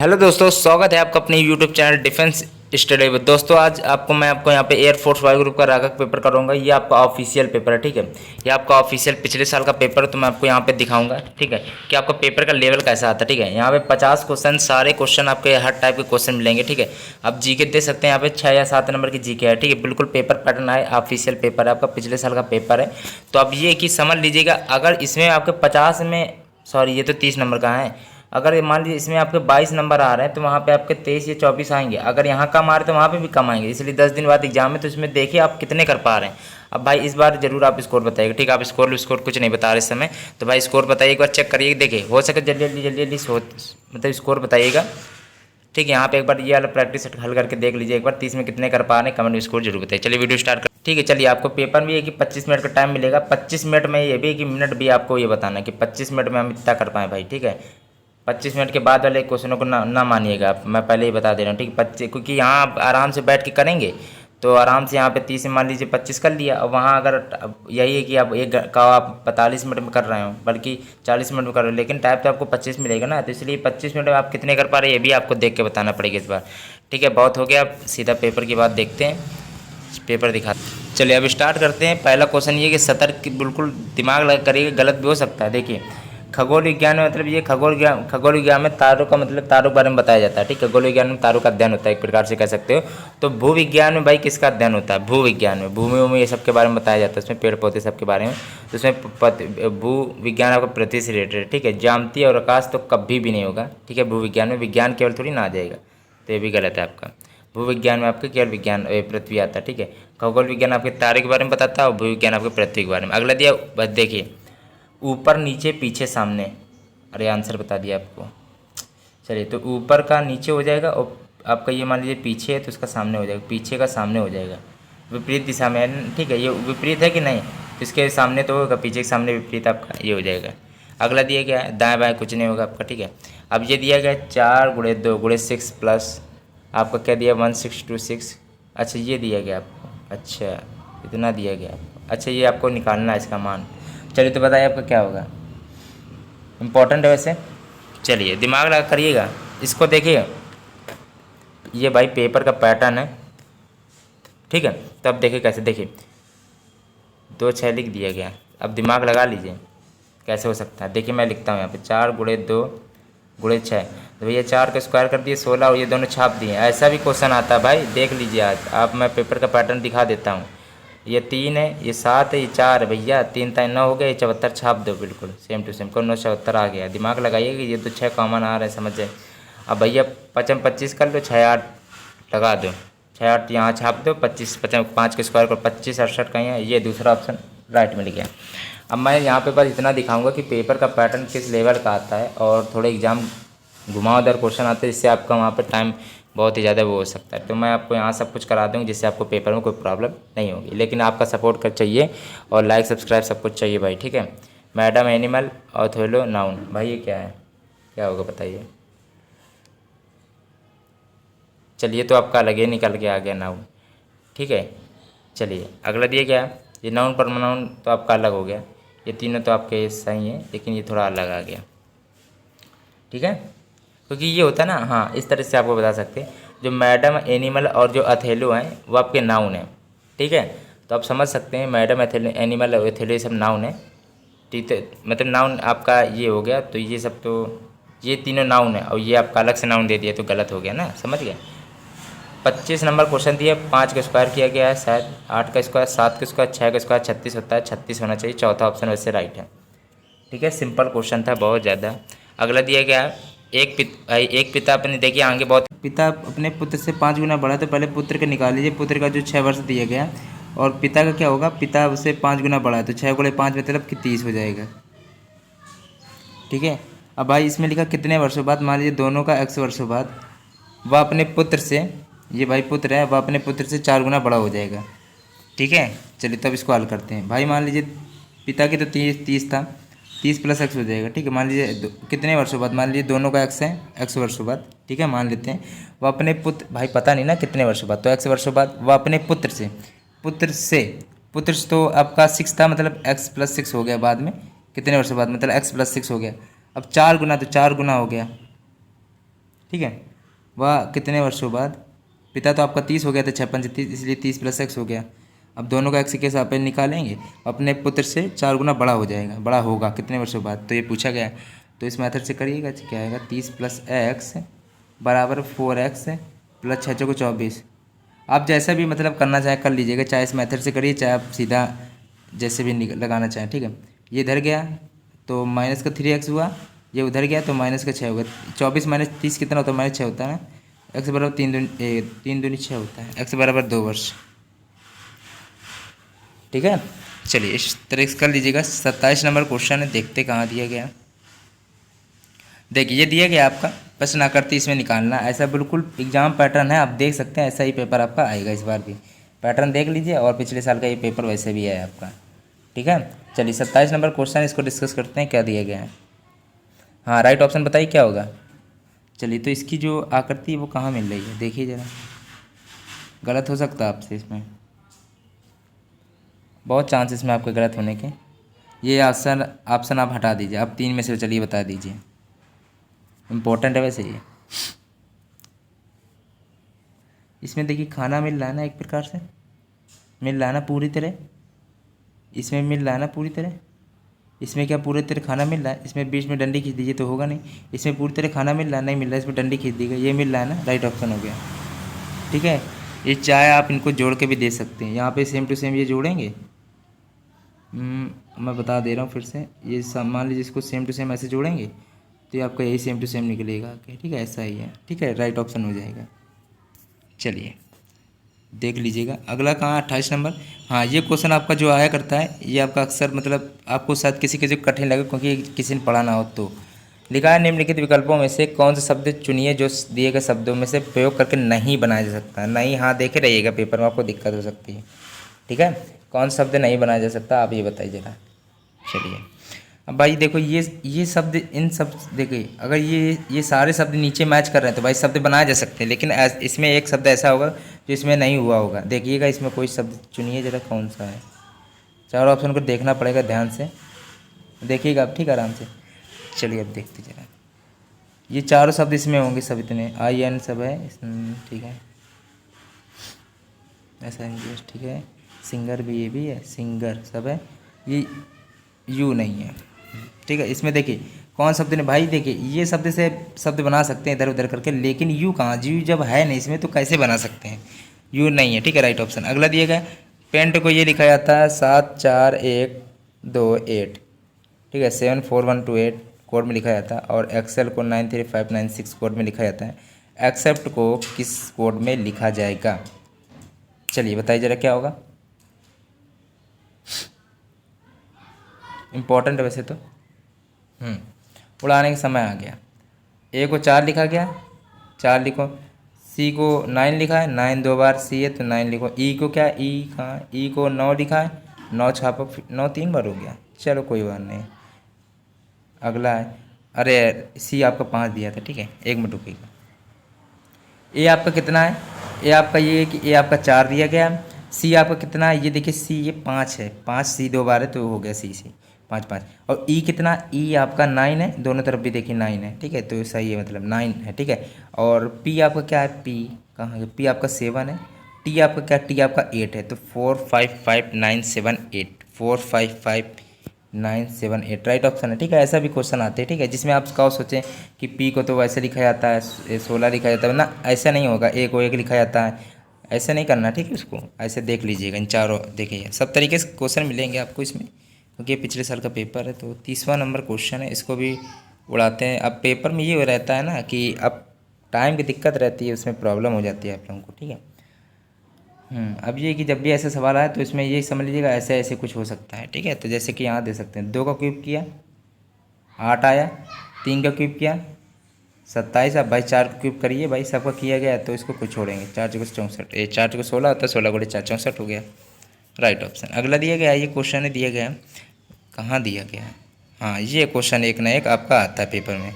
Hello दोस्तों, स्वागत है आपका अपने यूट्यूब चैनल डिफेंस स्टडी में। दोस्तों आज मैं आपको यहाँ पे एयरफोर्स वायु ग्रुप का राघक पेपर कराऊंगा। ये आपका ऑफिशियल पेपर है, ठीक है। ये आपका ऑफिशियल पिछले साल का पेपर है, तो मैं आपको यहाँ पे दिखाऊंगा, ठीक है, कि आपका पेपर का लेवल कैसा आता है, ठीक है। यहाँ पे 50 क्वेश्चन, सारे क्वेश्चन आपके हर टाइप के क्वेश्चन मिलेंगे, ठीक है। आप जीके दे सकते हैं, यहाँ पे 6 या 7 नंबर की जीके है, ठीक है। बिल्कुल पेपर पैटर्न है, ऑफिशियल पेपर है आपका, पिछले साल का पेपर है। तो अब ये कि समझ लीजिएगा, अगर इसमें आपके 50 में, सॉरी ये तो 30 नंबर का है। अगर मान लीजिए इसमें आपके 22 नंबर आ रहे हैं, तो वहाँ पे आपके 23 या 24 आएंगे। अगर यहाँ कम आ रहे तो वहाँ पे भी कम आएंगे, इसलिए 10 दिन बाद एग्जाम है, तो इसमें देखिए आप कितने कर पा रहे हैं। अब भाई इस बार जरूर आप स्कोर बताइएगा, ठीक है। आप स्कोर कुछ नहीं बता रहे इस समय, तो भाई स्कोर बताइए, एक बार चेक करिए, देखिए हो सके जल्दी मतलब स्कोर बताइएगा, ठीक है। यहाँ पे एक बार ये वाला प्रैक्टिस हल करके देख लीजिए एक बार, 30 में कितने कर पा रहे हैं, कमेंट में स्कोर जरूर बताइए। चलिए वीडियो स्टार्ट कर, ठीक है। चलिए आपको पेपर में ये कि 25 मिनट का टाइम मिलेगा। 25 मिनट में ये भी कि मिनट भी आपको ये बताना है कि 25 मिनट में हम इतना कर पाएँ भाई, ठीक है। 25 मिनट के बाद वाले क्वेश्चनों को ना मानिएगा आप, मैं पहले ही बता दे रहा हूँ, ठीक है। 25, क्योंकि यहाँ आप आराम से बैठ के करेंगे तो आराम से यहाँ पे 30 मान लीजिए 25 कर लिया। और वहाँ अगर यही है कि आप एक का आप 45 मिनट में कर रहे हो, बल्कि 40 मिनट में कर रहे हो, लेकिन टाइप तो आपको 25 मिलेगा ना, तो इसलिए 25 मिनट में आप कितने कर पा रहे हैं ये भी आपको देख के बताना पड़ेगा इस बार, ठीक है। बहुत हो गया, आप सीधा पेपर की बात देखते हैं, पेपर दिखा। चलिए अब स्टार्ट करते हैं। पहला क्वेश्चन ये कि सतर्क, बिल्कुल दिमाग लगा करिएगा, गलत भी हो सकता है। देखिए खगोल विज्ञान में मतलब ये खगोल विज्ञान में तारों का मतलब तारों के बारे में बताया जाता है, ठीक है। खगोल विज्ञान में तारों का अध्ययन होता है, एक प्रकार से कह सकते हो। तो भू विज्ञान में भाई किसका अध्ययन होता है? भू विज्ञान में भूमि वूमि ये सब के बारे में बताया जाता है, उसमें पेड़ पौधे सब के बारे में। तो उसमें भू विज्ञान आपका पृथ्वी से रिलेटेड है, ठीक है। ज्यामिति और आकाश तो कभी भी नहीं होगा, ठीक है। भू विज्ञान में विज्ञान केवल थोड़ी ना आ जाएगा, तो ये भी गलत है आपका। भू विज्ञान में आपके केवल विज्ञान पृथ्वी आता है, ठीक है। खगोल विज्ञान आपके तारे के बारे में बताता है, और भू विज्ञान आपके पृथ्वी के बारे में। अगला दिया, बस देखिए, ऊपर नीचे पीछे सामने। अरे आंसर बता दिया आपको। चलिए तो ऊपर का नीचे हो जाएगा, और आपका ये मान लीजिए पीछे है तो उसका सामने हो जाएगा, पीछे का सामने हो जाएगा, विपरीत दिशा में, ठीक है। ये विपरीत है कि नहीं, तो इसके सामने तो होगा, पीछे के सामने विपरीत आपका ये हो जाएगा। अगला दिया गया है दाएं बाएं कुछ नहीं होगा आपका, ठीक है। अब ये दिया गया 4 × 2 × 6 प्लस आपका क्या दिया 1626। अच्छा ये दिया गया आपको, अच्छा इतना दिया गया आपको, अच्छा ये आपको निकालना है इसका मान। चलिए तो बताइए आपका क्या होगा, इम्पोर्टेंट है वैसे। चलिए दिमाग लगा करिएगा इसको, देखिए ये भाई पेपर का पैटर्न है, ठीक है। तब देखिए कैसे, देखिए 2 6 लिख दिया गया। अब दिमाग लगा लीजिए कैसे हो सकता है। देखिए मैं लिखता हूँ यहाँ पे 4 × 2 × 6, तो भैया 4 का स्क्वायर कर दिए 16, और ये दोनों छाप दिए। ऐसा भी क्वेश्चन आता है भाई, देख लीजिए आज आप, मैं पेपर का पैटर्न दिखा देता हूँ। ये 3 है, ये 7 है, ये 4 है भैया, 3 3 9 हो गया, ये 74 छाप दो, बिल्कुल सेम टू सेम को 9 74 आ गया। दिमाग लगाइए कि ये तो 6 कॉमन आ रहा है, समझ जाए। अब भैया 5 25 कर लो, 6 8 लगा दो, 6 8 यहाँ छाप दो, 25 5 के स्क्वायर को 25 68 का है, ये दूसरा ऑप्शन राइट मिल गया। अब मैं यहाँ पे बस इतना दिखाऊंगा कि पेपर का पैटर्न किस लेवल का आता है, और थोड़े एग्जाम घुमावदार क्वेश्चन आते हैं, जिससे आपका वहाँ पे टाइम बहुत ही ज़्यादा वो हो सकता है। तो मैं आपको यहाँ सब कुछ करा दूँगी, जिससे आपको पेपर में कोई प्रॉब्लम नहीं होगी, लेकिन आपका सपोर्ट कर चाहिए, और लाइक सब्सक्राइब सब कुछ चाहिए भाई, ठीक है। मैडम एनिमल, ऑथोलो नाउन, भाई ये क्या है, क्या होगा बताइए। चलिए तो आपका अलग ही निकल के आ गया नाउन, ठीक है। चलिए अगला दिया गया, ये नाउन प्रोनाउन तो आपका अलग हो गया। ये तीनों तो आपके सही हैं, लेकिन ये थोड़ा अलग आ गया, ठीक है। क्योंकि ये होता है ना, हाँ इस तरह से आपको बता सकते हैं, जो मैडम एनिमल और जो अथेलो हैं वो आपके नाउन हैं, ठीक है। तो आप समझ सकते हैं मैडम एनिमल और अथेलो ये सब नाउन है, ठीक है। मतलब नाउन आपका ये हो गया, तो ये सब तो ये तीनों नाउन है, और ये आपका अलग से नाउन दे दिया तो गलत हो गया ना, समझ गए। 25 नंबर क्वेश्चन दिया, 5 का स्क्वायर किया गया है शायद, 8 का स्क्वायर, 7 का स्क्वायर, 6 का स्क्वायर 36 होता है, 36 होना चाहिए, चौथा ऑप्शन वैसे राइट है, ठीक है। सिंपल क्वेश्चन था बहुत ज़्यादा। अगला दिया गया है, एक पिता अपने, देखिए आगे बहुत, पिता अपने पुत्र से 5 गुना बड़ा, तो पहले पुत्र का निकाल लीजिए, पुत्र का जो 6 वर्ष दिया गया, और पिता का क्या होगा, पिता उससे 5 गुना बड़ा है, तो 6 × 5 मतलब कि 30 हो जाएगा, ठीक है। अब भाई इसमें लिखा कितने वर्षों बाद, मान लीजिए दोनों का x वर्षों बाद, वह अपने पुत्र से, ये भाई पुत्र है, वह अपने पुत्र से 4 गुना बड़ा हो जाएगा, ठीक है। चलिए तब इसको हल करते हैं। भाई मान लीजिए पिता की तो 30 था, 30 + x हो जाएगा, ठीक है। मान लीजिए कितने वर्षों बाद, मान लीजिए दोनों का x है, x वर्षों बाद, ठीक है, मान लेते हैं। वह अपने पुत्र, भाई पता नहीं ना कितने वर्षों बाद, तो x वर्षों बाद, वह अपने पुत्र से तो आपका 6 था, मतलब x + 6 हो गया बाद में, कितने वर्षों बाद मतलब x + 6 हो गया। अब 4 गुना, तो 4 गुना हो गया, ठीक है। वह कितने वर्षों बाद? पिता तो आपका 30 हो गया था, 56 से 30, इसलिए 30 प्लस एक्स हो गया। अब दोनों का एक्स के सापेक्ष निकालेंगे, अपने पुत्र से 4 गुना बड़ा हो जाएगा, बड़ा होगा कितने वर्षों बाद, तो ये पूछा गया है। तो इस मेथड से करिएगा, क्या आएगा, 30 प्लस एक्स बराबर 4x प्लस 6 को 24। आप जैसा भी मतलब करना चाहें कर लीजिएगा, चाहे इस मेथड से करिए, चाहे आप सीधा जैसे भी लगाना चाहें, ठीक है। ये इधर गया तो माइनस का 3x हुआ, ये उधर गया तो माइनस का 6 होगा। 24 माइनस 30 कितना होता है, माइनस 6 होता है ना। एक्स बराबर 3 दूनी 6 होता है, एक्स बराबर 2 वर्ष, ठीक है। चलिए इस तरह से कर लीजिएगा। 27 नंबर क्वेश्चन है, देखते कहाँ दिया गया। देखिए ये दिया गया आपका प्रश्न आकृति, इसमें निकालना, ऐसा बिल्कुल एग्जाम पैटर्न है, आप देख सकते हैं, ऐसा ही पेपर आपका आएगा इस बार भी। पैटर्न देख लीजिए, और पिछले साल का ये पेपर वैसे भी है आपका, ठीक है। चलिए 27 नंबर क्वेश्चन, इसको डिस्कस करते हैं, क्या दिया गया है। हाँ राइट ऑप्शन बताइए क्या होगा। चलिए तो इसकी जो आकृति वो कहाँ मिल रही है, देखिए ज़रा, गलत हो सकता है आपसे इसमें, बहुत चांसेस में आपके गलत होने के। ये ऑप्शन आप हटा दीजिए, आप 3 में से चलिए बता दीजिए, इम्पोर्टेंट है वैसे ये। इसमें देखिए खाना मिल रहा है ना, एक प्रकार से मिल रहा है ना पूरी तरह, इसमें मिल रहा है ना पूरी तरह, इसमें क्या पूरी तरह खाना मिल रहा है, इसमें बीच में डंडी खींच दीजिए तो होगा नहीं, इसमें पूरी तरह खाना मिल रहा है, नहीं मिल रहा है, इसमें डंडी खींच दी गई, ये मिल रहा है ना, राइट ऑप्शन हो गया, ठीक है। ये चाहे आप इनको जोड़ के भी दे सकते हैं, यहाँ पे सेम टू सेम ये जोड़ेंगे। मैं बता दे रहा हूँ फिर से, ये मान लीजिए इसको सेम टू सेम ऐसे जोड़ेंगे तो ये आपका यही सेम टू सेम निकलेगा, ठीक है, ऐसा ही है, ठीक है, राइट ऑप्शन हो जाएगा। चलिए देख लीजिएगा अगला कहाँ, 28 नंबर। हाँ ये क्वेश्चन आपका जो आया करता है, ये आपका अक्सर मतलब आपको शायद किसी किसी को कठिन लगे, क्योंकि किसी ने पढ़ा ना हो। तो लिखा है निम्नलिखित विकल्पों में से कौन सा शब्द चुनिए जो दिए गए शब्दों में से प्रयोग करके नहीं बनाया जा सकता। नहीं, हाँ देखे रहिएगा, पेपर में आपको दिक्कत हो सकती है, ठीक है। कौन सा शब्द नहीं बनाया जा सकता, आप ये बताइए जरा। चलिए अब भाई देखो, ये शब्द, इन सब देखिए, अगर ये सारे शब्द नीचे मैच कर रहे हैं तो भाई शब्द बनाए जा सकते हैं, लेकिन इसमें एक शब्द ऐसा होगा जो इसमें नहीं हुआ होगा। देखिएगा इसमें कोई शब्द चुनिए जरा, कौन सा है। चारों ऑप्शन को देखना पड़ेगा ध्यान से, देखिएगा आप, ठीक है, आराम से। चलिए अब देखते जरा, ये चारों शब्द इसमें होंगे, सब इतने आई एन सब है, ठीक है, ऐसा इंग्लिश, ठीक है, सिंगर भी, ये भी है, सिंगर सब है, ये यू नहीं है, ठीक है। इसमें देखिए कौन शब्द ने, भाई देखिए ये शब्द से शब्द बना सकते हैं इधर उधर करके, लेकिन यू कहाँ, यू जब है नहीं इसमें तो कैसे बना सकते हैं, यू नहीं है, ठीक है, राइट ऑप्शन। अगला दिया गया, पेंट को ये लिखा जाता है 741228, ठीक है, 74128 कोड में लिखा जाता है, और एक्सेल को 93596 कोड में लिखा जाता है। एक्सेप्ट को किस कोड में लिखा जाएगा, चलिए बताइए जरा क्या होगा। इम्पोर्टेंट है वैसे तो। उड़ाने का समय आ गया। ए को 4 लिखा गया, 4 लिखो। सी को 9 लिखा है, 9 दो बार सी है तो 9 लिखो। ई को क्या, ई कहाँ, ई को 9 लिखा है, 9 छापो, 9 3 बार हो गया, चलो कोई बात नहीं। अगला है, अरे सी आपका 5 दिया था, ठीक है, 1 मिनट रुकिएगा। ए आपका कितना है, ए आपका ये है कि ए आपका 4 दिया गया। सी आपका कितना है, ये देखिए सी ये 5 है, 5 सी 2 बार है तो हो गया सी 5 5। और ई कितना, ई आपका 9 है, दोनों तरफ भी देखिए 9 है, ठीक है, तो सही है, मतलब 9 है, ठीक है। और पी आपका क्या है, पी कहाँ है, पी आपका 7 है। टी आपका क्या, टी आपका 8 है, तो 455978, 455978 राइट ऑप्शन है, ठीक है। ऐसा भी क्वेश्चन आते हैं, ठीक है, जिसमें आप कहो सोचें कि पी को तो वैसे लिखा जाता है, 16 लिखा जाता है ना, ऐसा नहीं होगा, ए को 1 लिखा जाता है, ऐसे नहीं करना, ठीक है। उसको ऐसे देख लीजिएगा, इन चारों देखिए, सब तरीके से क्वेश्चन मिलेंगे आपको इसमें, क्योंकि पिछले साल का पेपर है। तो 30वां नंबर क्वेश्चन है, इसको भी उड़ाते हैं। अब पेपर में ये रहता है ना कि अब टाइम की दिक्कत रहती है, उसमें प्रॉब्लम हो जाती है आप लोगों को, ठीक है। अब ये कि जब भी ऐसे सवाल आए तो इसमें ये समझ लीजिएगा ऐसे ऐसे कुछ हो सकता है, ठीक है। तो जैसे कि यहाँ दे सकते हैं, 2 का क्यूब किया 8 आया, 3 का क्यूब किया 27। अब भाई 4 का क्यूब करिए, भाई सबका किया गया है तो इसको कुछ छोड़ेंगे, 4 चौको 64, 4 चौको 16 होता है, 16 गुणे 4 64 हो गया, राइट ऑप्शन। अगला दिया गया है, ये क्वेश्चन दिया गया है, कहाँ दिया गया है, हाँ ये क्वेश्चन एक ना एक आपका आता है पेपर में,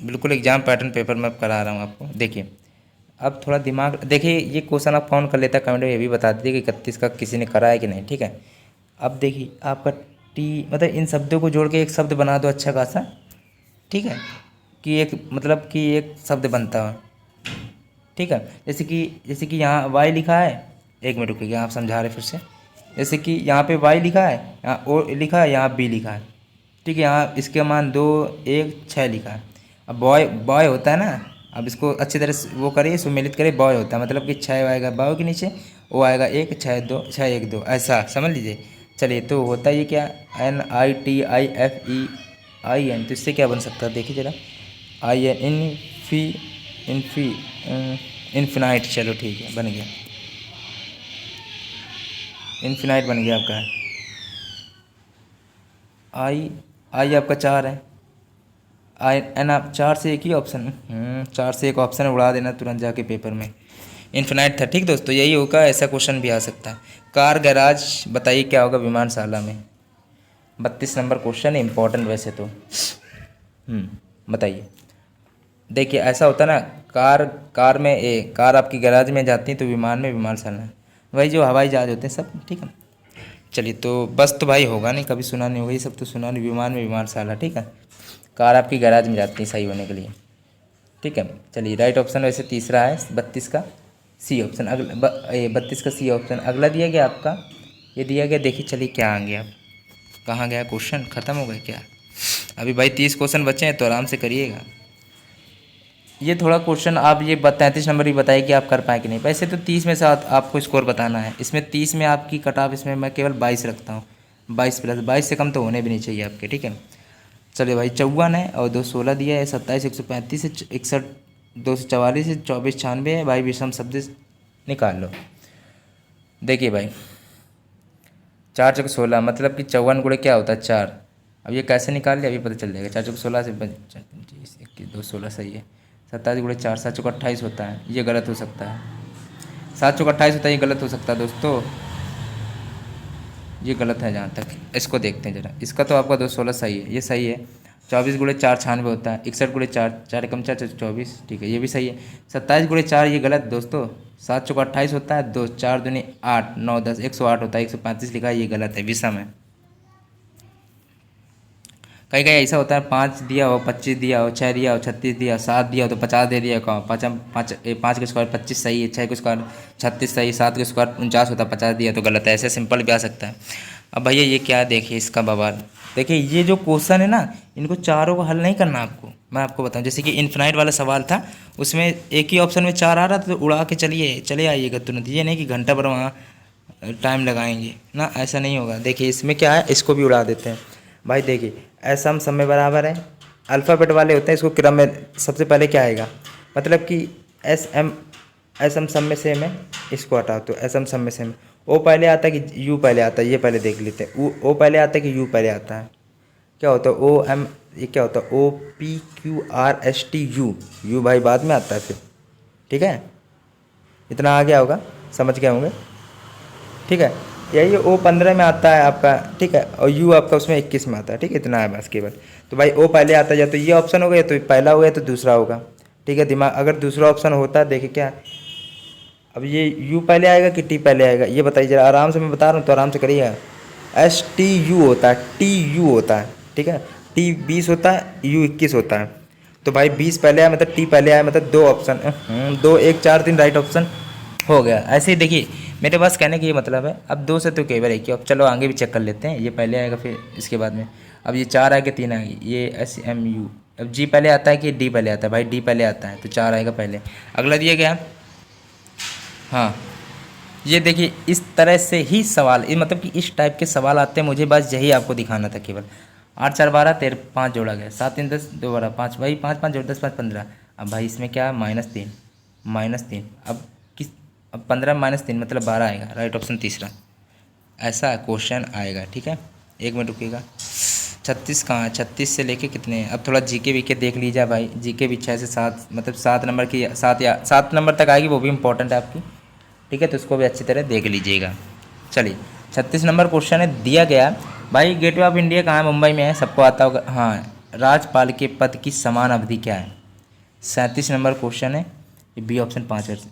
बिल्कुल एग्जाम पैटर्न पेपर में करा रहा हूँ आपको। देखिए अब थोड़ा दिमाग, देखिए ये क्वेश्चन आप कौन कर लेता है कमेंट में ये भी बता दीजिए कि 31 का किसी ने करा है कि नहीं, ठीक है। अब देखिए आपका टी, मतलब इन शब्दों को जोड़ के एक शब्द बना दो अच्छा खासा, ठीक है। कि एक मतलब कि एक शब्द बनता है, ठीक है। जैसे कि यहाँ वाई लिखा है, एक मिनट रुकिएगा, आप समझा रहे फिर से। जैसे कि यहाँ पे वाई लिखा है, यहाँ ओ लिखा है, यहाँ बी लिखा है, ठीक है। यहाँ इसके मान 2 1 6 लिखा है। अब बॉय बॉय होता है ना, अब इसको अच्छी तरह से वो करिए, सुमेलित करिए। बॉय होता है मतलब कि 6 आएगा बॉय के नीचे, ओ आएगा 1 6 2 6 1 2, ऐसा समझ लीजिए। चलिए, तो होता ये क्या, NITIFEIN, तो इससे क्या बन सकता है देखिए ज़रा, IN इन्फी इन्फिनाइट, चलो ठीक है, बन गया, इन्फिनाइट बन गया आपका। आई आई आपका 4 है, आई एन आप 4 से एक ही ऑप्शन, 4 से एक ऑप्शन उड़ा देना तुरंत जाके पेपर में, इन्फिनाइट था। ठीक दोस्तों, यही होगा, ऐसा क्वेश्चन भी आ सकता है। कार गैराज बताइए क्या होगा विमानशाला में, 32 नंबर क्वेश्चन है, इंपॉर्टेंट वैसे तो। बताइए, देखिए ऐसा होता है ना, कार आपकी गैराज में जाती है, तो विमान में विमानशाला, वही जो हवाई जहाज होते हैं सब, ठीक है। चलिए, तो बस तो भाई होगा नहीं, कभी सुना नहीं होगा ये सब, तो सुना नहीं, विमान में विमानशाला, ठीक है। कार आपकी गैराज में जाती है सही होने के लिए, ठीक है। चलिए, राइट ऑप्शन वैसे तीसरा है 32 का सी ऑप्शन, अगला 32 का सी ऑप्शन। अगला दिया गया आपका, ये दिया गया, देखिए चलिए क्या आ गया, कहाँ गया क्वेश्चन, ख़त्म हो गया क्या? अभी भाई 30 क्वेश्चन बचे हैं, तो आराम से करिएगा। ये थोड़ा क्वेश्चन आप ये 33 नंबर ही बताइए कि आप कर पाए कि नहीं। वैसे तो 30 में से आपको स्कोर बताना है, इसमें 30 में आपकी कट ऑफ, इसमें मैं केवल 22 रखता हूँ, 22 प्लस, 22 से कम तो होने भी नहीं चाहिए आपके, ठीक है। चलिए भाई, 54 है और 2 16 दिया है, 27 135 से 61 244 से 24 96 है भाई, विषम शब्द निकाल लो। देखिए भाई, 4 चौक 16 मतलब कि 54 गुणे क्या होता है 4। अब ये कैसे निकाल लिया अभी पता चल जाएगा। 4 चौक 16 से 25 21 2 16 सही है। 27 गुणे 4 7 चौक 28 होता है, ये गलत हो सकता है। 7 चौक 28 होता है, ये गलत हो सकता है दोस्तों, ये गलत है। जहाँ तक इसको देखते हैं ज़रा, इसका तो आपका 2 16 सही है, ये सही है। 24 गुणे 4 96 होता है, 61 गुणे 4 4 एकम 4 24, ठीक है, ये भी सही है। 27 गुणे 4 ये गलत दोस्तों, 7 चौक 28 होता है, 2 4 दूनी 8 9 10 108 होता है, 135 लिखा है, ये गलत है, विषम है। कहीं कहीं ऐसा होता है 5 दिया हो 25 दिया हो, 6 दिया हो 36 दिया, 7 दिया हो तो 50 दे दिया, कहो 5 के स्क्वायर 25 सही है, 6 के स्क्वायर 36 सही, 7 के स्क्वायर 49 होता है, 50 दिया तो गलत है। ऐसे सिंपल भी आ सकता है। अब भैया ये क्या, देखिए इसका बवाल, देखिए ये जो क्वेश्चन है ना, इनको चारों को हल नहीं करना आपको, मैं आपको बताऊं। जैसे कि इन्फिनाइट वाला सवाल था, उसमें एक ही ऑप्शन में 4 आ रहा था, तो उड़ा के चले आइएगा तुरंत, ये नहीं कि घंटा भर वहाँ टाइम लगाएंगे ना, ऐसा नहीं होगा। देखिए इसमें क्या है, इसको भी उड़ा देते हैं भाई। देखिए ऐसा हम सब में बराबर है, अल्फ़ाबेट वाले होते हैं, इसको क्रम में सबसे पहले क्या आएगा, मतलब कि एस एम सब में सेम है, इसको हटाओ तो एस एम सब में सेम। ओ पहले आता है कि यू पहले आता है, ये पहले देख लेते हैं। ओ पहले आता है कि यू पहले आता है, क्या होता है ओ एम, ये क्या होता है O P Q R S T U, U भाई बाद में आता है फिर, ठीक है। इतना आ गया होगा, समझ गए होंगे, ठीक है। यही ओ 15 में आता है आपका, ठीक है, और यू आपका उसमें 21 में आता है, ठीक है, इतना है बस केवल। तो भाई ओ पहले आता है, या तो ये ऑप्शन हो गया, तो पहला हो गया तो दूसरा होगा, ठीक है। दिमाग, अगर दूसरा ऑप्शन होता है, देखिए क्या, अब ये यू पहले आएगा कि टी पहले आएगा, ये बताइए जरा, आराम से मैं बता रहा हूँ तो आराम से करिएगा। एस टी यू होता है, टी यू होता है, ठीक है, टी 20 होता है, यू 21 होता है। तो भाई 20 पहले आया मतलब टी पहले आया, मतलब 2 ऑप्शन, 2 1 4 3 राइट ऑप्शन हो गया। ऐसे ही देखिए, मेरे पास कहने का ये मतलब है, अब 2 से तो कई बार एक ही, अब चलो आगे भी चेक कर लेते हैं। ये पहले आएगा फिर इसके बाद में, अब ये 4 आएगा 3 आएगी, ये एस एम यू, अब जी पहले आता है कि डी पहले आता है, भाई डी पहले आता है, तो 4 आएगा पहले। अगला दिया गया, हाँ ये देखिए, इस तरह से ही सवाल, ये मतलब कि इस टाइप के सवाल आते हैं, मुझे बस यही आपको दिखाना था केवल। 8 4 12 13 5 जोड़ा गया, 7 3 10 2 12 5, भाई 5 5 जोड़ 10 5 15। अब भाई इसमें क्या है, -3, अब किस, अब 15 -3 मतलब 12 आएगा, राइट ऑप्शन तीसरा, ऐसा क्वेश्चन आएगा, ठीक है। 1 मिनट रुकिएगा। 36 कहाँ है, 36 से लेके कितने हैं, अब थोड़ा जीके वीके देख लीजिए भाई। जीके भी 6 से 7 मतलब 7 नंबर की, 7 नंबर तक आएगी, वो भी इंपॉर्टेंट है आपकी, ठीक है, तो उसको भी अच्छी तरह देख लीजिएगा। चलिए 36 नंबर क्वेश्चन है, दिया गया भाई, गेटवे ऑफ इंडिया कहाँ है, मुंबई में है, सबको आता होगा। हाँ, राज्यपाल के पद की समान अवधि क्या है, 37 नंबर क्वेश्चन है, ये बी ऑप्शन 5 वर्ष।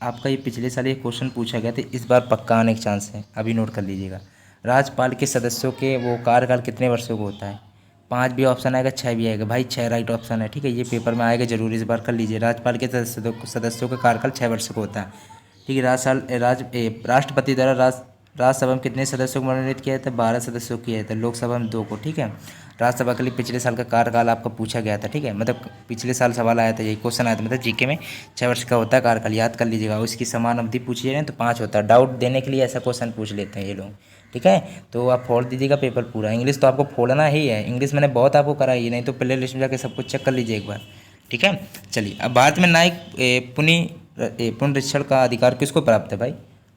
आपका ये पिछले साल ये क्वेश्चन पूछा गया था, इस बार पक्का आने के चांस है, अभी नोट कर लीजिएगा। राज्यपाल के सदस्यों के वो कार्यकाल कितने वर्षों को होता है, 5 भी ऑप्शन आएगा, 6 भी आएगा भाई, 6 राइट ऑप्शन है। ठीक है, ये पेपर में आएगा जरूर, इस बार कर लीजिए। राज्यपाल के सदस्यों का कार्यकाल 6 वर्ष का होता है। ठीक है, राष्ट्रपति द्वारा राज्यसभा में कितने सदस्यों को मनोनीत किया था? 12 सदस्यों किया था, लोकसभा में 2 को। ठीक है, राज्यसभा के लिए पिछले साल का कार्यकाल आपका पूछा गया था। ठीक है, मतलब पिछले साल सवाल आया था, यही क्वेश्चन आया था, मतलब जीके में 6 वर्ष का होता है कार्यकाल, याद कर लीजिएगा। उसकी समान अवधि पूछी जाए तो 5 होता है। डाउट देने के लिए ऐसा क्वेश्चन पूछ लेते हैं ये लोग। ठीक है, तो आप फोड़ दीजिएगा पेपर पूरा। इंग्लिश तो आपको फोड़ना ही है, इंग्लिश मैंने बहुत आपको कराई, नहीं तो प्ले लिस्ट में जाकर सब कुछ चेक कर लीजिए एक बार। ठीक है, चलिए। अब भारत में न्यायिक पुनरीक्षण का अधिकार किसको प्राप्त है भाई?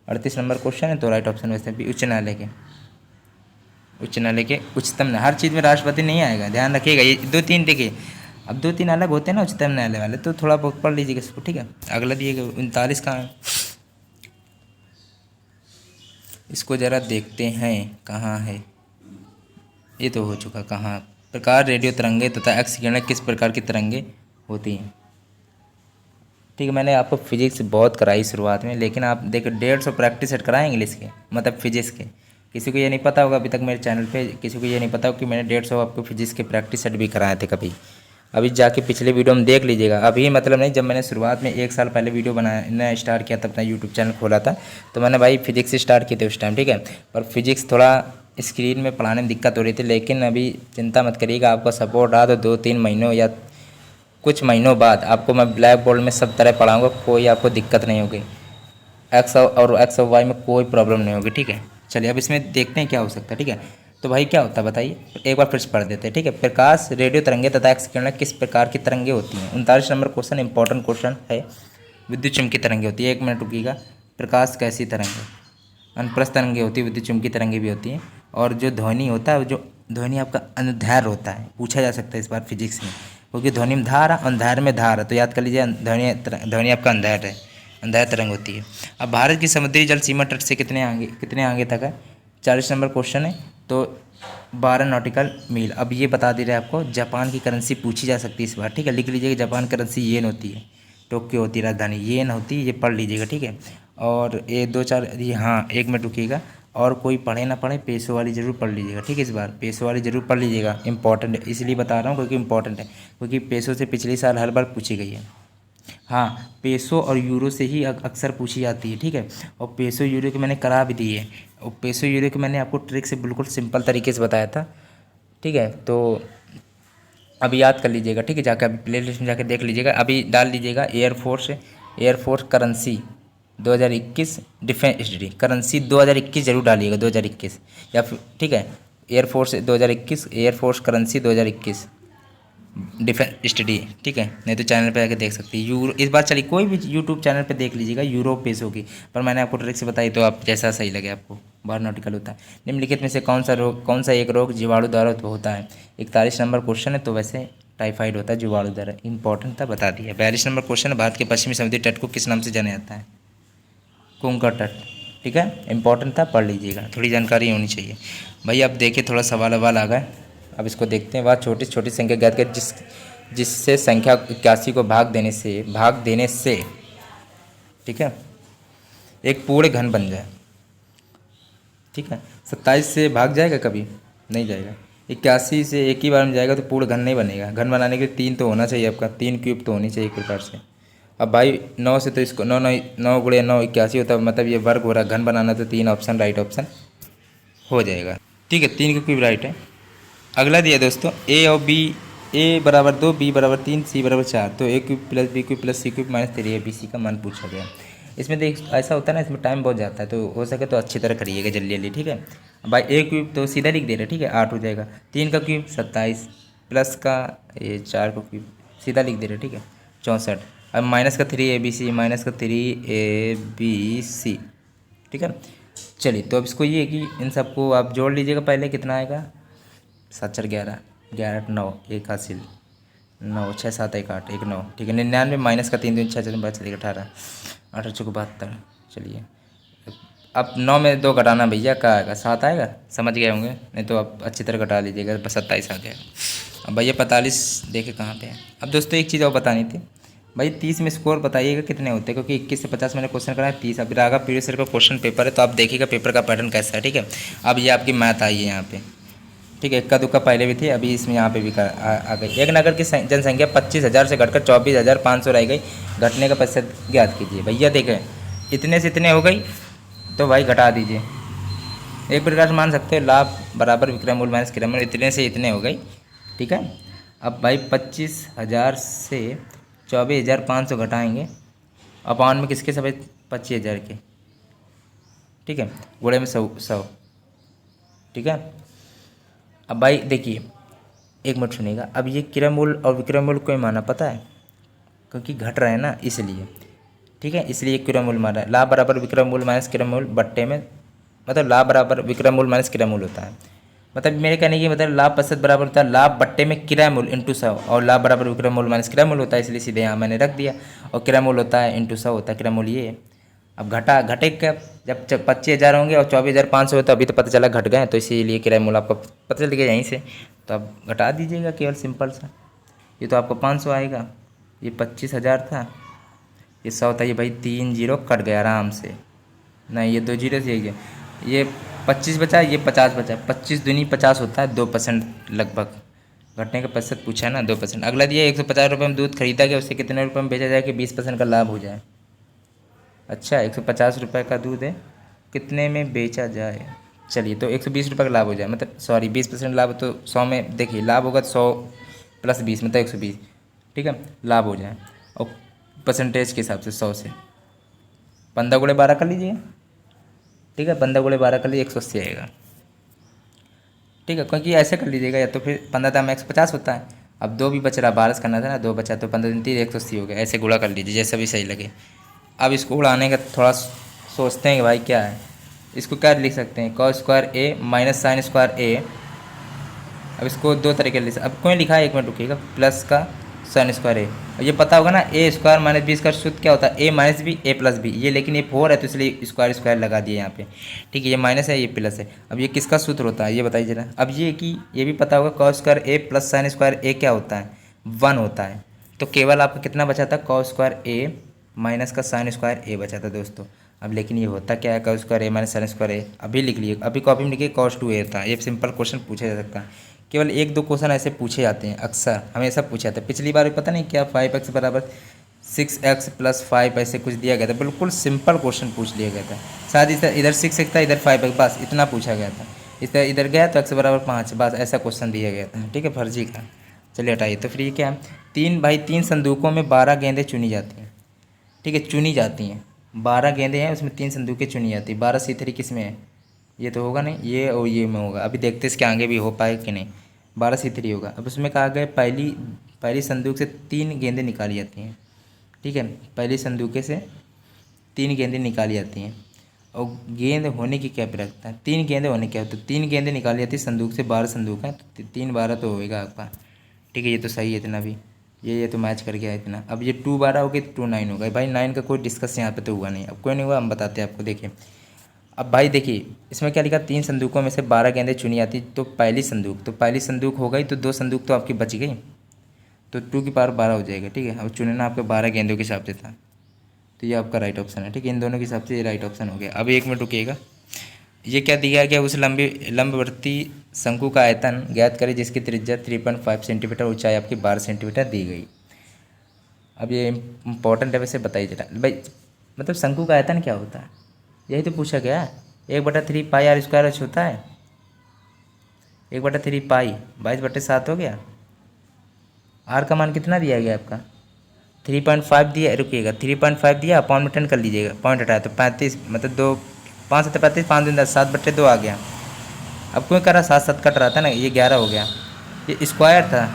38 नंबर क्वेश्चन है, तो राइट ऑप्शन वैसे भी उच्च न्यायालय के उच्चतम न्यायालय। हर चीज़ में राष्ट्रपति नहीं आएगा, ध्यान रखिएगा। ये 2-3 देखिए, अब 2-3 अलग होते हैं ना उच्चतम न्यायालय वाले, तो थोड़ा बहुत पढ़ लीजिएगा इसको। ठीक है, अगला दिएगा 39 कहाँ है, इसको ज़रा देखते हैं कहाँ है। ये तो हो चुका, कहाँ? प्रकार रेडियो तरंगे तथा एक्स किरणें किस प्रकार की तरंगे होती हैं? ठीक है, मैंने आपको फिजिक्स बहुत कराई शुरुआत में, लेकिन आप देखो 150 प्रैक्टिस सेट कराए इंग्लिश के, मतलब फिजिक्स के। किसी को ये नहीं पता होगा अभी तक मेरे चैनल पे, किसी को ये नहीं पता होगा कि मैंने 150 आपको फिजिक्स के प्रैक्टिस सेट भी कराए थे कभी। अभी जाके पिछले वीडियो में देख लीजिएगा। अभी मतलब नहीं, जब मैंने शुरुआत में 1 साल पहले वीडियो बनाना स्टार्ट किया था, अपना यूट्यूब चैनल खोला था, तो मैंने भाई फिजिक्स स्टार्ट किए थे उस टाइम। ठीक है, और फिजिक्स थोड़ा स्क्रीन में पढ़ाने में दिक्कत हो रही थी, लेकिन अभी चिंता मत करिएगा, आपका सपोर्ट रहा तो 2-3 महीनों या कुछ महीनों बाद आपको मैं ब्लैक बोर्ड में सब तरह पढ़ाऊँगा, कोई आपको दिक्कत नहीं होगी। एक्स और वाई में कोई प्रॉब्लम नहीं होगी। ठीक है, चलिए अब इसमें देखते हैं क्या हो सकता है। ठीक है, तो भाई क्या होता है बताइए, एक बार फिर से पढ़ देते हैं। ठीक है, प्रकाश, रेडियो तरंगे तथा एक्स किरणें किस प्रकार की तरंगे होती हैं? 39 नंबर क्वेश्चन इंपॉर्टेंट क्वेश्चन है। विद्युत चुम्बकीय तरंगे होती है, 1 मिनट रुकिएगा। प्रकाश कैसी तरंगे? अनुप्रस्थ तरंगे होती है, विद्युत चुम्बकीय तरंगे भी होती हैं। और जो ध्वनि होता है, जो ध्वनि आपका अनुदैर्घ्य होता है, पूछा जा सकता है इस बार फिजिक्स में, क्योंकि ध्वनि में धार है, अनुदैर्घ्य में धार है, तो याद कर लीजिए ध्वनि आपका अनुदैर्घ्य है, अनुदैर्घ्य तरंग होती है। अब भारत की समुद्री जल सीमा तट से कितने आगे तक है? 40 नंबर क्वेश्चन है, तो 12 नॉटिकल मील। अब ये बता दे रहे हैं आपको, जापान की करेंसी पूछी जा सकती है इस बार। ठीक है, लिख लीजिएगा, जापान करेंसी येन होती है, टोक्यो होती है राजधानी, येन होती है, ये पढ़ लीजिएगा। ठीक है, और ये 2-4 ये, हाँ 1 मिनट रुकिएगा। और कोई पढ़े ना पढ़े, पेशो वाली जरूर पढ़ लीजिएगा। ठीक है, इस बार पेशो वाली जरूर पढ़ लीजिएगा, इंपॉर्टेंट है, इसलिए बता रहा हूँ क्योंकि इंपॉर्टेंट है, क्योंकि पेशो से पिछले साल हर बार पूछी गई है। हाँ, पेसो और यूरो से ही अक्सर पूछी जाती है। ठीक है, और पेसो यूरो की मैंने करा भी दी है, और पेसो यूरो की मैंने आपको ट्रिक से बिल्कुल सिंपल तरीके से बताया था। ठीक है, तो अभी याद कर लीजिएगा। ठीक है, जाकर अभी प्ले लिस्ट में जाकर देख लीजिएगा, अभी डाल लीजिएगा air force currency 2021 defence history currency 2021 जरूर डालिएगा, 2021 या फिर। ठीक है, air force 2021, air force currency 2021 defence study. ठीक है, नहीं तो चैनल पे आके देख सकती है। यूरो इस बार चलिए कोई भी यूट्यूब चैनल पे देख लीजिएगा, यूरो पेसो की, पर मैंने आपको ट्रिक से बताई, तो आप जैसा सही लगे आपको। 12 नॉटिकल होता है। निम्नलिखित में से कौन सा एक रोग जीवाणु द्वारा होता है? 41 नंबर क्वेश्चन है, तो वैसे टाइफाइड होता है जीवाणु द्वारा, इंपॉर्टेंट था, बता दिया। 42 नंबर क्वेश्चन, भारत के पश्चिमी समुद्री तट को किस नाम से जाना जाता है? कोंकण तट। ठीक है, इंपॉर्टेंट था, पढ़ लीजिएगा, थोड़ी जानकारी होनी चाहिए भाई। अब देखिए थोड़ा सवाल आ गए, अब इसको देखते हैं। वह छोटी छोटी संख्या ज्ञात कर जिससे संख्या 81 को भाग देने से ठीक है एक पूर्ण घन बन जाए। ठीक है, 27 से भाग जाएगा कभी? नहीं जाएगा। 81 से एक ही बार में जाएगा तो पूर्ण घन नहीं बनेगा। घन बनाने के लिए 3 तो होना चाहिए आपका, 3 क्यूब तो होनी चाहिए एक प्रकार से। अब भाई 9 से तो इसको 9 गुणे 9 81 होता है, मतलब ये वर्ग हो रहा है। घन बनाना तो 3 ऑप्शन राइट ऑप्शन हो जाएगा। ठीक है, 3 क्यूब राइट है। अगला दिया दोस्तों, ए और बी, ए बराबर 2, बी बराबर 3, सी बराबर 4, तो A cube plus B cube plus C cube minus 3 है, बी सी का मान पूछा गया। इसमें देख ऐसा होता है ना, इसमें टाइम बहुत जाता है, तो हो सके तो अच्छी तरह करिएगा जल्दी जल्दी। ठीक है, भाई ए क्यूब तो सीधा लिख दे रहे, ठीक है 8 हो जाएगा। 3 का क्यूब 27 प्लस का ये 4 का क्यूब सीधा लिख दे रहे, ठीक है 64। अब माइनस का 3 ए बी सी, माइनस का 3 ए बी सी। ठीक है, चलिए तो अब इसको ये कि इन सबको आप जोड़ लीजिएगा। पहले कितना आएगा? 7 4 11, 11 9 1 हासिल 9 6 7 1 8 1 9। ठीक है, 99 माइनस का 3 2 6 4 5 चलिए 18 18 चौको 72। चलिए अब 9 में 2 घटाना भैया, क्या आएगा? 7 आएगा, समझ गए होंगे, नहीं तो आप अच्छी तरह घटा लीजिएगा, 27 आ गया। अब भैया 45 देखे कहाँ पे है। अब दोस्तों एक चीज़ और बतानी थी भाई, 30 में स्कोर बताइएगा कितने होते हैं, क्योंकि 21 से 50 मैंने क्वेश्चन कराया, 30 अभी रागा पीरियड सर का क्वेश्चन पेपर है, तो आप देखिएगा पेपर का पैटर्न कैसा है। ठीक है, अब ये आपकी मैथ आई है यहाँ पे, ठीक है, इक्का दुक्का पहले भी थी, अभी इसमें यहाँ पे भी आ गई। एक नगर की जनसंख्या 25,000 से घटकर 24,500 रह गई, घटने का प्रतिशत ज्ञात कीजिए। भैया देखें, इतने से इतने हो गई तो भाई घटा दीजिए। एक प्रकार से मान सकते हो लाभ बराबर विक्रय मूल्य माइनस क्रय मूल्य, इतने से इतने हो गई। ठीक है, अब भाई 25,000 से 24,500 घटाएंगे, अपान में किसके सभी 25,000 के, ठीक है, गुणे में 100। ठीक है, अब भाई देखिए, एक मिनट सुनिएगा। अब ये क्रय मूल्य और विक्रय मूल्य कोई माना पता है, क्योंकि घट रहा है ना इसलिए। ठीक है, इसलिए क्रय मूल्य माना है। लाभ बराबर विक्रय मूल्य माइनस क्रय मूल्य बट्टे में, मतलब लाभ बराबर विक्रय मूल्य माइनस क्रय मूल्य होता है। मतलब मेरे कहने की मतलब लाभ प्रतिशत बराबर होता है लाभ बट्टे में क्रय मूल्य इंटू 100, और लाभ बराबर विक्रय मूल्य माइनस क्रय मूल्य होता है, इसलिए सीधे यहाँ मैंने रख दिया। और क्रय मूल्य होता है इंटू 100 होता है क्रय मूल्य ये। अब घटे क्या, जब 25,000 होंगे और 24,500 हो तो अभी तो पता चला घट गए, तो इसीलिए किराया मूल्य आपको पता चल गया यहीं से। तो अब घटा दीजिएगा केवल सिंपल सा। ये तो आपको 500 आएगा, ये 25,000 था, ये 100 था, ये भाई 3 जीरो कट गया आराम से। नहीं, ये 2 जीरो से ये 25 बचा, ये 50 बचा। 25 दूनी 50 होता है, 2% लगभग घटने का प्रतिशत पूछा है ना, 2%। अगला दिया 150 रुपये में दूध खरीदा गया, उससे कितने रुपये में बेचा जाए कि 20% का लाभ हो जाए। अच्छा, 150 रुपये का दूध है, कितने में बेचा जाए, चलिए तो 120 रुपये का लाभ हो जाए, मतलब सॉरी 20% लाभ, तो 100 में देखिए लाभ होगा 100 प्लस 20 मतलब 120। ठीक है, लाभ हो जाए, और परसेंटेज के हिसाब से 100 से 15 गुणे 12 कर लीजिए। ठीक है, 15 गुणे 12 कर लीजिए, 180 आएगा। ठीक है, क्योंकि ऐसे कर लीजिएगा, या तो फिर 15 दाम 150 होता है। अब 2 भी बच रहा, 12 से करना था ना, 2 बचा तो 15 दिन 3 180 हो गया। ऐसे गुणा कर लीजिए जैसा भी सही लगे। अब इसको उड़ाने का थोड़ा सोचते हैं कि भाई क्या है, इसको क्या लिख सकते हैं, कॉस स्क्वायर ए माइनस साइन स्क्वायर ए। अब इसको दो तरीके लिख सकते, अब कोई लिखा है, एक मिनट रुकिएगा, प्लस का साइन स्क्वायर ए। अब ये पता होगा ना, ए स्क्वायर माइनस बी स्क्वायर शुद्ध क्या होता है, ए माइनस बी ए प्लस बी। ये लेकिन ये 4 है तो इसलिए स्क्वायर स्क्वायर लगा दिए यहाँ पे। ठीक है, ये माइनस है, ये प्लस है। अब ये किसका सूत्र होता है ये बताइए जरा। अब ये कि ये भी पता होगा, कॉस स्क्वायर ए प्लस साइन स्क्वायर ए क्या होता है, 1 होता है। तो केवल आपका कितना बचा था, कॉस स्क्वायर ए माइनस का साइन स्क्वायर ए बचा था दोस्तों। अब लेकिन ये होता क्या है, कॉस स्क्वायर ए माइनस साइन स्क्वायर ए, अभी लिख लिए, अभी कॉपी में लिखिए कॉस 2a था। ये सिंपल क्वेश्चन पूछा जा सकता है, केवल 1-2 क्वेश्चन ऐसे पूछे जाते हैं, अक्सर हमेशा पूछे जाते हैं। पिछली बार पता नहीं क्या 5x बराबर 6x प्लस 5 ऐसे कुछ दिया गया था, बिल्कुल सिंपल क्वेश्चन पूछ लिया गया था। शायद इधर 6x था, इधर 5x, बस इतना पूछा गया था। इधर गया तो x बराबर 5, बस ऐसा क्वेश्चन दिया गया था। ठीक है, फर्जी का। चलिए हटाइए। तो फिर ये क्या है, 3 संदूकों में 12 गेंदें चुनी जाती हैं। ठीक है, चुनी जाती हैं, 12 गेंदें हैं, उसमें 3 संदूकें चुनी जाती हैं। 12 C3 किस में है, ये तो होगा नहीं, ये और ये में होगा। अभी देखते इसके आगे भी हो पाए कि नहीं। 12 C3 होगा। अब उसमें कहा गया पहली संदूक से 3 गेंदें निकाली जाती हैं। ठीक है, पहली संदूके से 3 गेंदें निकाली जाती हैं, और गेंद होने की क्या प्रक्रिया है, 3 गेंदें होने क्या होता है, 3 गेंदें निकाली जाती है संदूक से। 12 संदूक हैं तो 3 12 तो होएगा आपका। ठीक है, ये तो सही है इतना भी, ये तो मैच कर गया इतना। अब ये 2 12 हो गई तो 2 9 होगा। भाई 9 का कोई डिस्कस यहाँ पे तो हुआ नहीं, अब कोई नहीं हुआ, हम बताते हैं आपको। देखिए, अब भाई देखिए इसमें क्या लिखा, 3 संदूकों में से 12 गेंदें चुनी जाती, तो पहली संदूक हो गई, तो 2 संदूक तो आपकी बच गई, तो 2 की पावर 12 हो जाएगा। ठीक है, अब चुनना आपके 12 गेंदों के हिसाब से था, तो ये आपका राइट ऑप्शन है। ठीक है, इन दोनों के हिसाब से ये राइट ऑप्शन हो गया। अब 1 मिनट रुकिएगा, ये क्या दिया गया, उस लंबवर्ती शंकु का आयतन ज्ञात करें जिसकी त्रिज्या 3.5 सेंटीमीटर, ऊंचाई आपकी 12 सेंटीमीटर दी गई। अब ये इंपॉर्टेंट है, वैसे बताइए जरा भाई, मतलब शंकु का आयतन क्या होता है, यही तो पूछा गया है। 1/3 पाई आर स्क्वायर एच होता है, 1/3 पाई 22/7 हो गया। आर का मान कितना दिया गया आपका, 3.5 दिया, रुकिएगा 3.5 दिया, अपॉन में 10 कर लीजिएगा, पॉइंट हटाया तो 35, मतलब 2 5 7 35, 5 2 10, 7/2 आ गया। अब कोई करा 7 कट रहा था ना, ये 11 हो गया, ये स्क्वायर था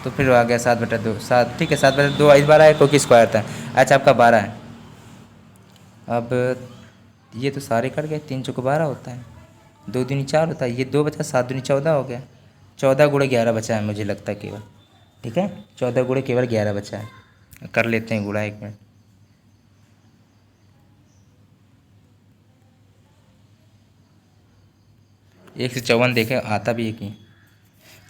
तो फिर आ गया 7/2 7। ठीक है, 7/2 इस बार आया क्योंकि स्क्वायर था। अच्छा, आपका 12 है। अब ये तो सारे कट गए, 3 चौको 12 होता है, 2 दूनी 4 होता है, ये 2 बचा, 7 दूनी 14 हो गया। 14 गुणे 11 बचा है मुझे लगता है केवल। ठीक है, 14 गुणे केवल 11 बचा है, कर लेते हैं गुणा, 1 मिनट। एक से 54 देखे आता भी एक ही।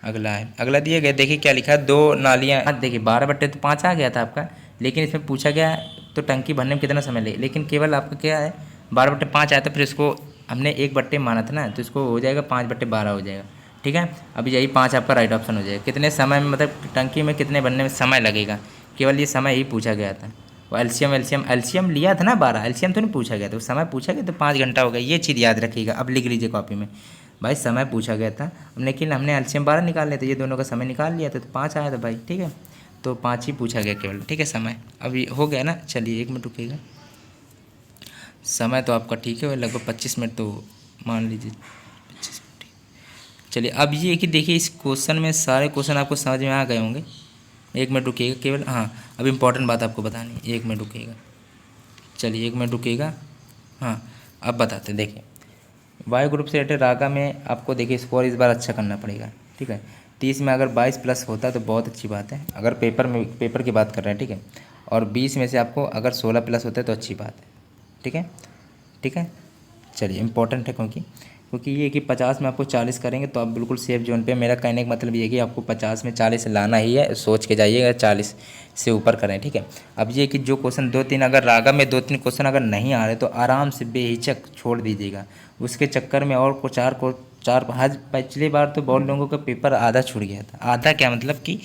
अगला है, अगला दिया गया, देखिए क्या लिखा है, 2 नालियाँ। देखिए 12/5 आ गया था आपका, लेकिन इसमें पूछा गया तो टंकी भरने में कितना समय लगे, लेकिन केवल आपका क्या है 12/5 आया था, फिर इसको हमने 1 बट्टे माना था ना, तो इसको हो जाएगा 5/12 हो जाएगा। ठीक है। अब यही 5 आपका राइट ऑप्शन हो जाएगा। कितने समय में, मतलब टंकी में कितने बनने में समय लगेगा, केवल ये समय ही पूछा गया था। वो एलसीएम लिया था ना 12, एलसीएम तो नहीं पूछा गया था, वो समय पूछा गया तो 5 घंटा हो गया। ये चीज़ याद रखिएगा, अब लिख लीजिए कॉपी में। भाई समय पूछा गया था, लेकिन हमने एलसीएम 12 निकाल लिया था, ये दोनों का समय निकाल लिया था तो 5 आया था भाई। ठीक है, तो 5 ही पूछा गया केवल। ठीक है, समय अभी हो गया ना। चलिए 1 मिनट रुकिएगा। समय तो आपका ठीक है, लगभग 25 मिनट तो मान लीजिए 25 मिनट। चलिए अब ये कि देखिए इस क्वेश्चन में सारे क्वेश्चन आपको समझ में आ गए होंगे। 1 मिनट रुकिएगा केवल। हाँ, अब इम्पॉर्टेंट बात आपको बतानी है, 1 मिनट रुकिएगा। चलिए 1 मिनट रुकिएगा। हाँ, अब बताते देखिए, वायु ग्रुप से रिलेटेड रागा में आपको देखिए स्कोर इस बार अच्छा करना पड़ेगा। ठीक है, 30 में अगर 22 प्लस होता है तो बहुत अच्छी बात है, अगर पेपर की बात कर रहे हैं। ठीक है, और 20 में से आपको अगर 16 प्लस होता है तो अच्छी बात है। ठीक है, ठीक है। चलिए इंपॉर्टेंट है, क्योंकि ये कि 50 में आपको 40 करेंगे तो आप बिल्कुल सेफ जोन पे। मेरा कहने का मतलब ये है कि आपको 50 में 40 लाना ही है, सोच के जाइएगा 40 से ऊपर करें। ठीक है, अब ये कि जो क्वेश्चन 2-3 अगर रागा में 2-3 क्वेश्चन अगर नहीं आ रहे तो आराम से बेहिचक छोड़ दीजिएगा। उसके चक्कर में और चार आज पिछली बार तो बहुत लोगों का पेपर आधा छूट गया था। आधा क्या मतलब कि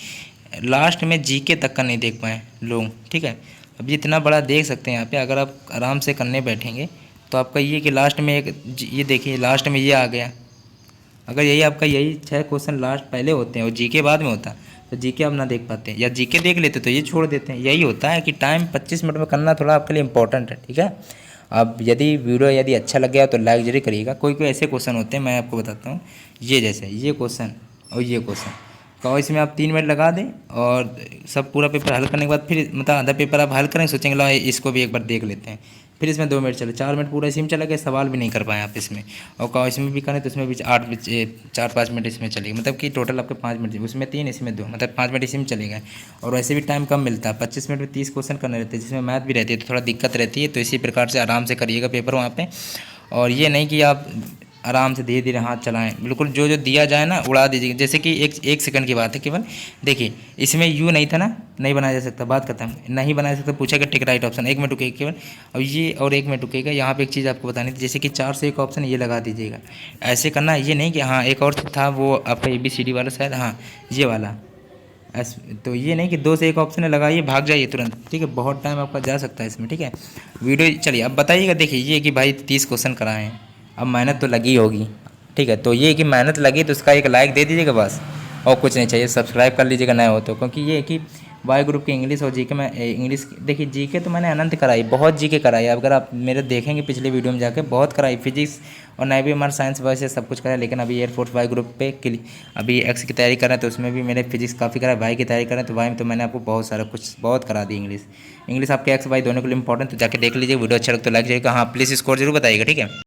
लास्ट में जीके तक का नहीं देख पाए लोग। ठीक है, अब इतना बड़ा देख सकते हैं यहाँ पे, अगर आप आराम से करने बैठेंगे तो आपका ये कि लास्ट में एक ये देखिए लास्ट में ये आ गया। अगर यही आपका यही 6 क्वेश्चन लास्ट पहले होते हैं और जीके बाद में होता तो जीके आप ना देख पाते हैं, या जीके देख लेते तो ये छोड़ देते हैं। यही होता है कि टाइम 25 मिनट में करना थोड़ा आपके लिए इंपॉर्टेंट है। ठीक है, अब यदि वीडियो यदि अच्छा लग गया तो लाइक जरूर करिएगा। कोई कोई ऐसे क्वेश्चन होते हैं, मैं आपको बताता हूँ, ये जैसे ये क्वेश्चन और ये क्वेश्चन तो इसमें आप 3 मिनट लगा दें और सब पूरा पेपर हल करने के बाद फिर मतलब आधा पेपर आप हल करें, सोचेंगे ला इसको भी एक बार देख लेते हैं, फिर इसमें 2 मिनट चले, 4 मिनट पूरा इसी में चला गया, सवाल भी नहीं कर पाए आप इसमें। और कहो इसमें भी करें तो इसमें भी 4-5 मिनट इसमें चलेगा, मतलब कि टोटल आपके 5 मिनट, उसमें 3 इसमें 2, मतलब 5 मिनट इसी में चलेगा। और वैसे भी टाइम कम मिलता है, 25 मिनट में 30 क्वेश्चन करने रहते हैं, जिसमें मैथ भी रहती है तो थोड़ा दिक्कत रहती है। तो इसी प्रकार से आराम से करिएगा पेपर वहाँ पर, और ये नहीं कि आप आराम से धीरे धीरे हाथ चलाएं, बिल्कुल जो जो दिया जाए ना उड़ा दीजिए। जैसे कि एक सेकंड की बात है केवल, देखिए इसमें यू नहीं था ना, नहीं बनाया जा सकता, बात खत्म, नहीं बनाया जा सकता, पूछा गया टिक राइट ऑप्शन। 1 मिनट रुकेगा केवल। अब ये और 1 मिनट रुकेगा, यहाँ पे एक चीज़ आपको बतानी थी, जैसे कि 4 से एक ऑप्शन ये लगा दीजिएगा। ऐसे करना, ये नहीं कि हाँ एक और था वो आपका ABCD वाला शायद, हाँ ये वाला तो ये नहीं कि 2 से एक ऑप्शन लगाइए भाग जाइए तुरंत। ठीक है, बहुत टाइम आपका जा सकता है इसमें। ठीक है, वीडियो चलिए अब बताइएगा। देखिए ये कि भाई 30 क्वेश्चन कराए हैं, अब मेहनत तो लगी होगी। ठीक है, तो ये कि मेहनत लगी तो उसका एक लाइक दे दीजिएगा बस, और कुछ नहीं चाहिए। सब्सक्राइब कर लीजिएगा नए हो तो, क्योंकि ये है कि वाई ग्रुप की इंग्लिश और जीके में इंग्लिश देखिए जीके तो मैंने अनंत कराई, बहुत जीके कराई। अगर आप मेरे देखेंगे पिछले वीडियो में जाके बहुत कराई, फिजिक्स और नए भी हमारा साइंस वैसे सब कुछ कराया। लेकिन अभी एयरफोर्स वाई ग्रुप पे अभी एक्स की तैयारी कर रहे हैं तो उसमें भी मैंने फिजिक्स काफ़ी कराया। वाई की तैयारी कर रहे हैं तो वाई में तो मैंने आपको बहुत सारा कुछ बहुत करा दी। इंग्लिश आपके एक्स वाई दोनों के लिए इंपॉर्टेंट, तो जाके देख लीजिए। वीडियो अच्छा लगे तो लाइक करिएगा। हाँ प्लीज़ स्कोर जरूर बताइएगा। ठीक है।